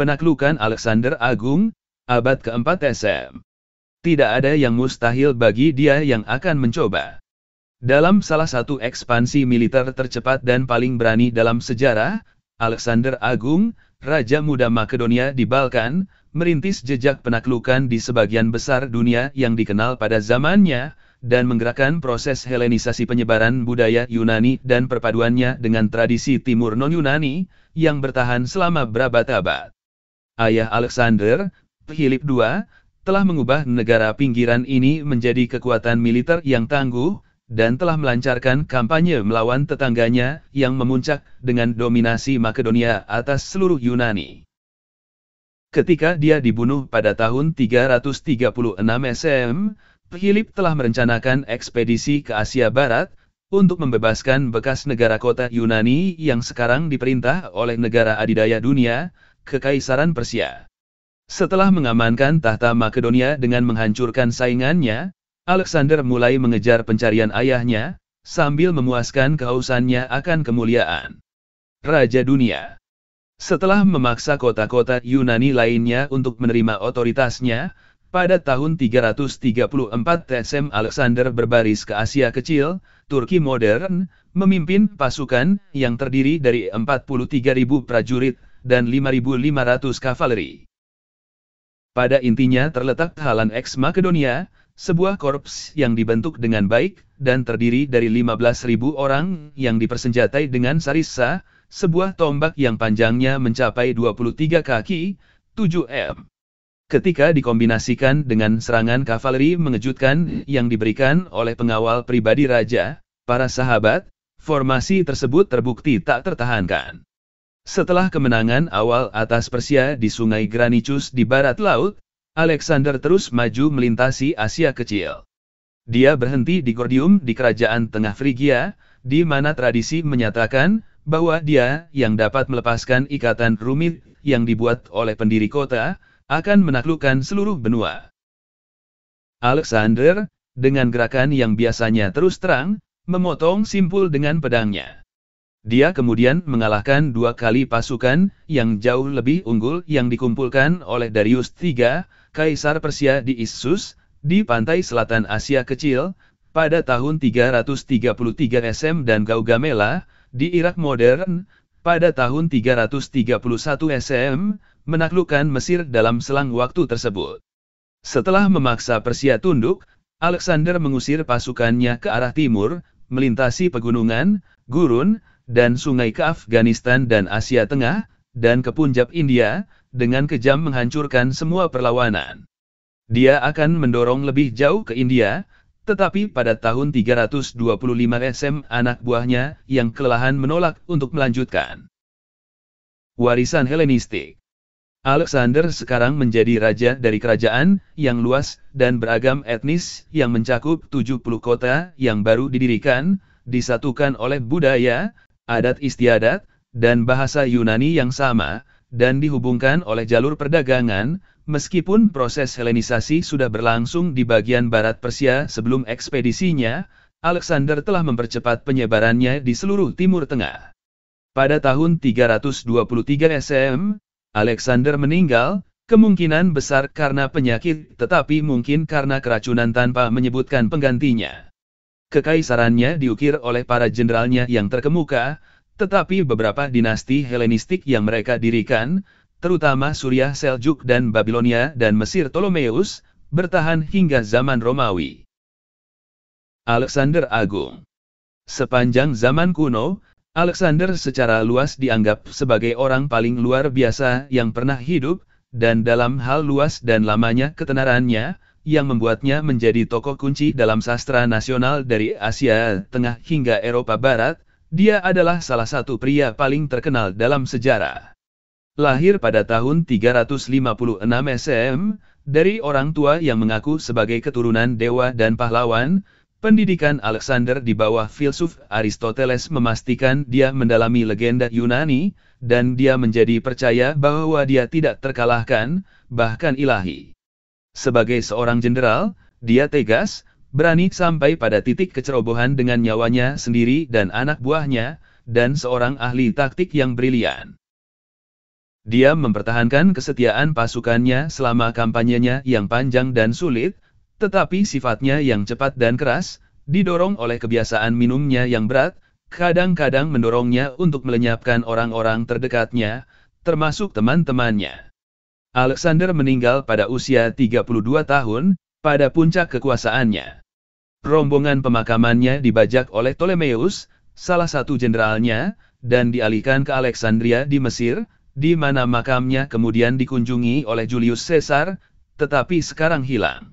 Penaklukan Alexander Agung, abad keempat SM. Tidak ada yang mustahil bagi dia yang akan mencoba. Dalam salah satu ekspansi militer tercepat dan paling berani dalam sejarah, Alexander Agung, Raja Muda Makedonia di Balkan, merintis jejak penaklukan di sebagian besar dunia yang dikenal pada zamannya, dan menggerakkan proses Helenisasi penyebaran budaya Yunani dan perpaduannya dengan tradisi Timur non-Yunani, yang bertahan selama berabad-abad. Ayah Alexander, Philip II, telah mengubah negara pinggiran ini menjadi kekuatan militer yang tangguh, dan telah melancarkan kampanye melawan tetangganya yang memuncak dengan dominasi Makedonia atas seluruh Yunani. Ketika dia dibunuh pada tahun 336 SM, Philip telah merencanakan ekspedisi ke Asia Barat untuk membebaskan bekas negara kota Yunani yang sekarang diperintah oleh negara adidaya dunia, Kekaisaran Persia. Setelah mengamankan tahta Makedonia dengan menghancurkan saingannya, Alexander mulai mengejar pencarian ayahnya, sambil memuaskan kehausannya akan kemuliaan. Raja Dunia. Setelah memaksa kota-kota Yunani lainnya untuk menerima otoritasnya, pada tahun 334 SM Alexander berbaris ke Asia Kecil, Turki modern, memimpin pasukan yang terdiri dari 43.000 prajurit dan 5.500 kavaleri. Pada intinya terletak Halan X Makedonia, sebuah korps yang dibentuk dengan baik dan terdiri dari 15.000 orang yang dipersenjatai dengan sarissa, sebuah tombak yang panjangnya mencapai 23 kaki, 7 m. Ketika dikombinasikan dengan serangan kavaleri mengejutkan yang diberikan oleh pengawal pribadi raja, para sahabat, formasi tersebut terbukti tak tertahankan. Setelah kemenangan awal atas Persia di Sungai Granicus di barat laut, Alexander terus maju melintasi Asia Kecil. Dia berhenti di Gordium di Kerajaan Tengah Frigia, di mana tradisi menyatakan bahwa dia yang dapat melepaskan ikatan rumit yang dibuat oleh pendiri kota, akan menaklukkan seluruh benua. Alexander, dengan gerakan yang biasanya terus terang, memotong simpul dengan pedangnya. Dia kemudian mengalahkan 2 kali pasukan yang jauh lebih unggul yang dikumpulkan oleh Darius III, Kaisar Persia di Issus, di pantai selatan Asia Kecil, pada tahun 333 SM dan Gaugamela, di Irak modern, pada tahun 331 SM, menaklukkan Mesir dalam selang waktu tersebut. Setelah memaksa Persia tunduk, Alexander mengusir pasukannya ke arah timur, melintasi pegunungan, gurun, dan sungai ke Afghanistan dan Asia Tengah, dan ke Punjab India, dengan kejam menghancurkan semua perlawanan. Dia akan mendorong lebih jauh ke India, tetapi pada tahun 325 SM anak buahnya yang kelelahan menolak untuk melanjutkan. Warisan Helenistik. Alexander sekarang menjadi raja dari kerajaan yang luas dan beragam etnis yang mencakup 70 kota yang baru didirikan, disatukan oleh budaya, adat istiadat, dan bahasa Yunani yang sama, dan dihubungkan oleh jalur perdagangan, meskipun proses Helenisasi sudah berlangsung di bagian barat Persia sebelum ekspedisinya, Alexander telah mempercepat penyebarannya di seluruh Timur Tengah. Pada tahun 323 SM, Alexander meninggal, kemungkinan besar karena penyakit tetapi mungkin karena keracunan tanpa menyebutkan penggantinya. Kekaisarannya diukir oleh para jenderalnya yang terkemuka, tetapi beberapa dinasti Helenistik yang mereka dirikan, terutama Suriah Seljuk dan Babilonia dan Mesir Ptolemeus, bertahan hingga zaman Romawi. Alexander Agung. Sepanjang zaman kuno, Alexander secara luas dianggap sebagai orang paling luar biasa yang pernah hidup, dan dalam hal luas dan lamanya ketenarannya, yang membuatnya menjadi tokoh kunci dalam sastra nasional dari Asia Tengah hingga Eropa Barat, dia adalah salah satu pria paling terkenal dalam sejarah. Lahir pada tahun 356 SM, dari orang tua yang mengaku sebagai keturunan dewa dan pahlawan, pendidikan Alexander di bawah filsuf Aristoteles memastikan dia mendalami legenda Yunani, dan dia menjadi percaya bahwa dia tidak terkalahkan, bahkan ilahi. Sebagai seorang jenderal, dia tegas, berani sampai pada titik kecerobohan dengan nyawanya sendiri dan anak buahnya, dan seorang ahli taktik yang brilian. Dia mempertahankan kesetiaan pasukannya selama kampanyenya yang panjang dan sulit, tetapi sifatnya yang cepat dan keras, didorong oleh kebiasaan minumnya yang berat, kadang-kadang mendorongnya untuk melenyapkan orang-orang terdekatnya, termasuk teman-temannya. Alexander meninggal pada usia 32 tahun, pada puncak kekuasaannya. Rombongan pemakamannya dibajak oleh Ptolemeus, salah satu jenderalnya, dan dialihkan ke Alexandria di Mesir, di mana makamnya kemudian dikunjungi oleh Julius Caesar, tetapi sekarang hilang.